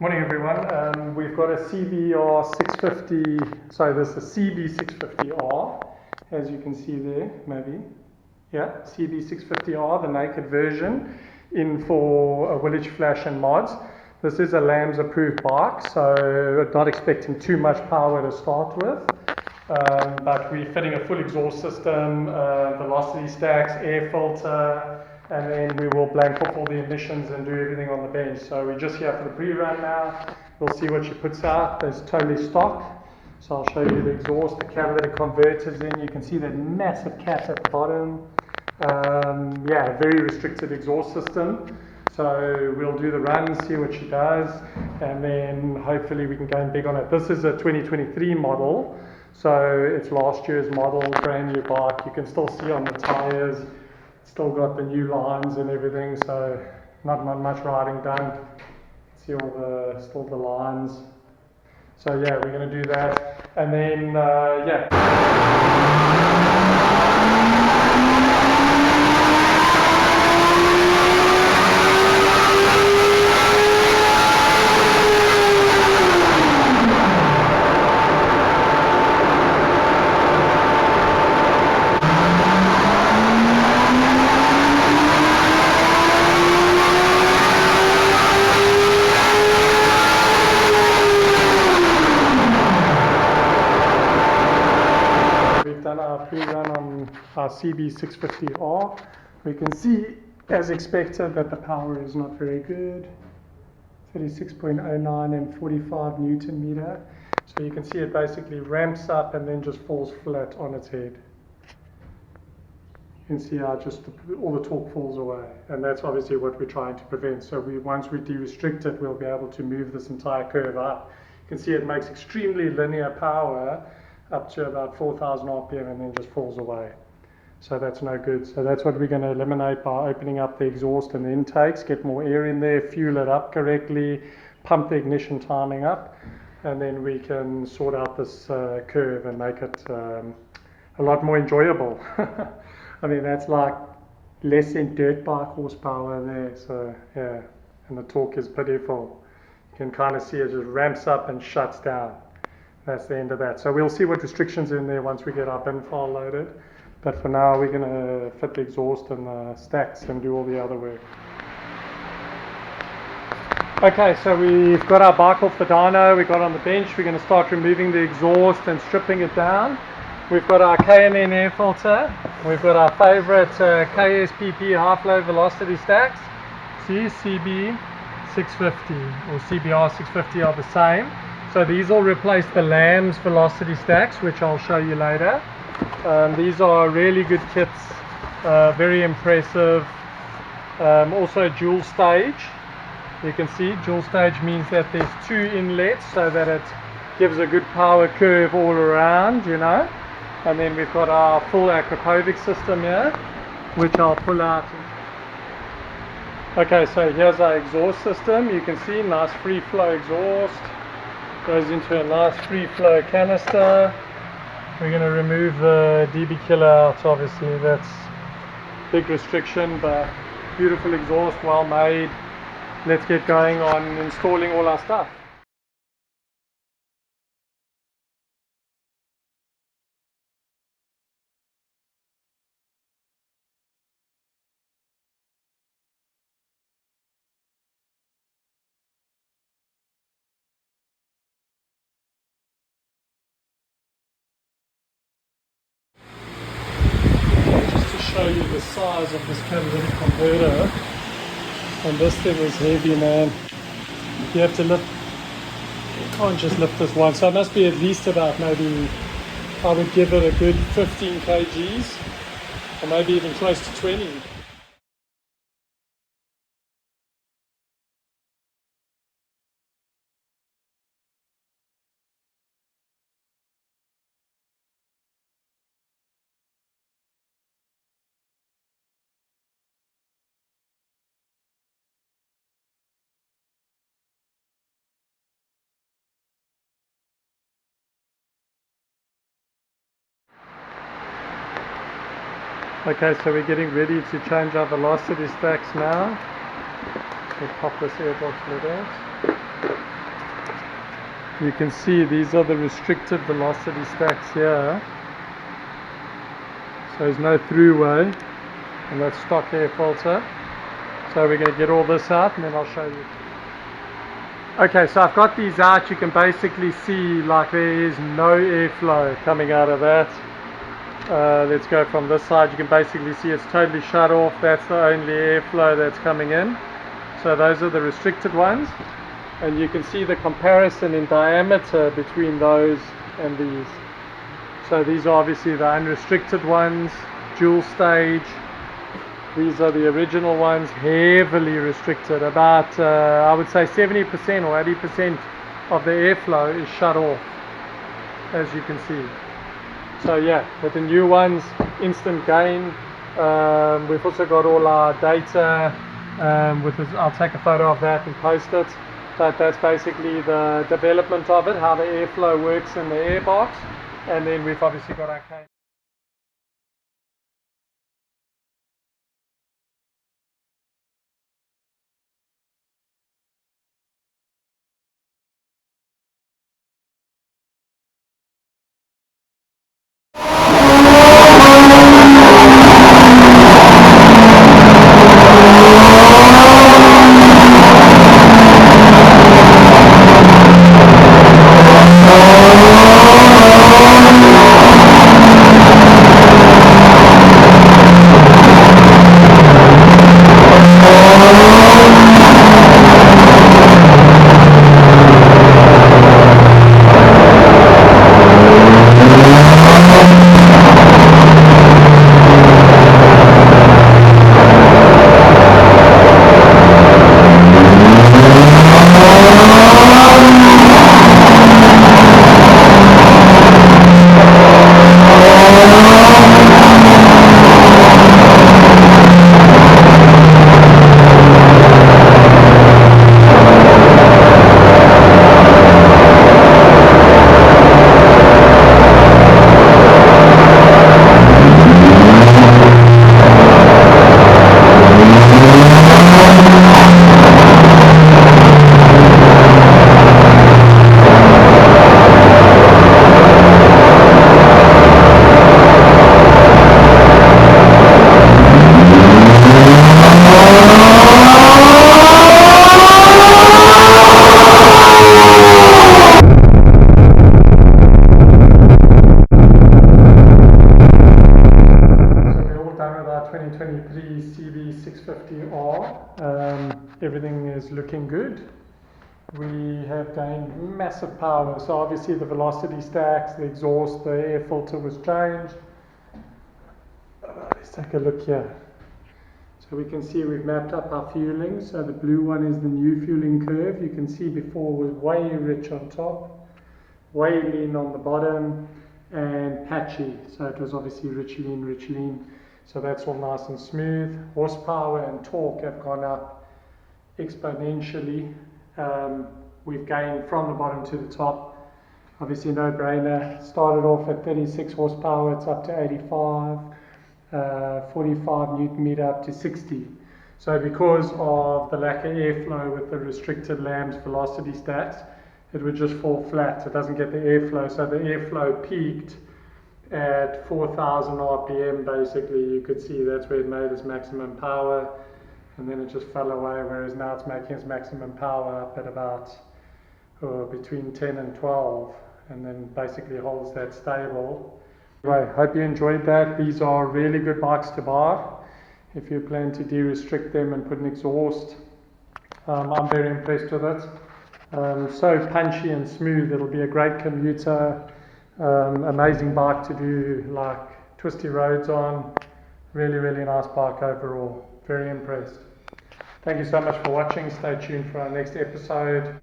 Morning everyone. We've got a CBR650, sorry, this is a CB650R, as you can see there, maybe. Yeah, CB650R, the naked version, in for a Village Flash and mods. This is a LAMS approved bike, so not expecting too much power to start with. But we're fitting a full exhaust system, velocity stacks, air filter, and then we will blank off all the emissions and do everything on the bench. So we're just here for the pre-run now. We'll see what she puts out. It's totally stock. So I'll show you the exhaust, the catalytic converters in. You can see that massive cat at the bottom. Yeah, very restricted exhaust system. So we'll do the run, see what she does, and then hopefully we can go in big on it. This is a 2023 model. So it's last year's model, brand new bike. You can still see on the tires, still got the new lines and everything, so not much riding done. See all still the lines. So yeah, we're going to do that, and then yeah. Done our pre-run on our CB650R. We can see, as expected, that the power is not very good. 36.09 and 45 Newton meter. So you can see it basically ramps up and then just falls flat on its head. You can see how just all the torque falls away, and that's obviously what we're trying to prevent. So once we de-restrict it, we'll be able to move this entire curve up. You can see it makes extremely linear power up to about 4,000 RPM and then just falls away. So that's no good. So that's what we're going to eliminate by opening up the exhaust and the intakes, get more air in there, fuel it up correctly, pump the ignition timing up, and then we can sort out this curve and make it a lot more enjoyable. I mean, that's like less than dirt bike horsepower there. So yeah, and the torque is pitiful. You can kind of see it just ramps up and shuts down. That's the end of that. So we'll see what restrictions are in there once we get our bin file loaded. But for now, we're going to fit the exhaust and the stacks and do all the other work. Okay, so we've got our bike off the dyno. We got on the bench. We're going to start removing the exhaust and stripping it down. We've got our KMN air filter. We've got our favorite KSPP high flow velocity stacks. See, CB650 or CBR650 are the same. So these will replace the LAMS velocity stacks, which I'll show you later. These are really good kits, very impressive. Also dual stage. You can see dual stage means that there's two inlets so that it gives a good power curve all around, you know. And then we've got our full aquapovic system here, which I'll pull out. Okay, so here's our exhaust system. You can see nice free flow exhaust. Goes into a nice free flow canister. We're going to remove the DB killer out, obviously that's big restriction, but beautiful exhaust, well made. Let's get going on installing all our stuff. Show you the size of this catalytic converter, and this thing is heavy, man. You have to lift, you can't just lift this one, so it must be at least about, maybe I would give it a good 15 kgs or maybe even close to 20. Okay, so we're getting ready to change our velocity stacks now. We'll pop this airbox lid out. You can see these are the restricted velocity stacks here. So there's no throughway, and that's stock air filter. So we're going to get all this out and then I'll show you. Okay, so I've got these out. You can basically see like there is no airflow coming out of that. Let's go from this side. You can basically see it's totally shut off. That's the only airflow that's coming in. So those are the restricted ones. And you can see the comparison in diameter between those and these. So these are obviously the unrestricted ones, dual stage. These are the original ones, heavily restricted. About, I would say 70% or 80% of the airflow is shut off, as you can see. So yeah, with the new ones, instant gain. We've also got all our data. I'll take a photo of that and post it. But that's basically the development of it, how the airflow works in the airbox. And then we've obviously got our cable. CB650R. Everything is looking good. We have gained massive power. So obviously the velocity stacks, the exhaust, the air filter was changed. Let's take a look here. So we can see we've mapped up our fueling. So the blue one is the new fueling curve. You can see before was way rich on top, way lean on the bottom, and patchy. So it was obviously rich lean, rich lean. So that's all nice and smooth. Horsepower and torque have gone up exponentially. We've gained from the bottom to the top. Obviously no brainer. Started off at 36 horsepower, it's up to 85. 45 newton meter up to 60. So because of the lack of airflow with the restricted lambs velocity stacks, it would just fall flat. It doesn't get the airflow. So the airflow peaked at 4,000 RPM basically. You could see that's where it made its maximum power, and then it just fell away, whereas now it's making its maximum power up at about between 10 and 12, and then basically holds that stable. Anyway, hope you enjoyed that. These are really good bikes to buy if you plan to de-restrict them and put an exhaust. I'm very impressed with it. So punchy and smooth. It'll be a great commuter. Amazing bike to do like twisty roads on. Really, really nice bike overall. Very impressed. Thank you so much for watching. Stay tuned for our next episode.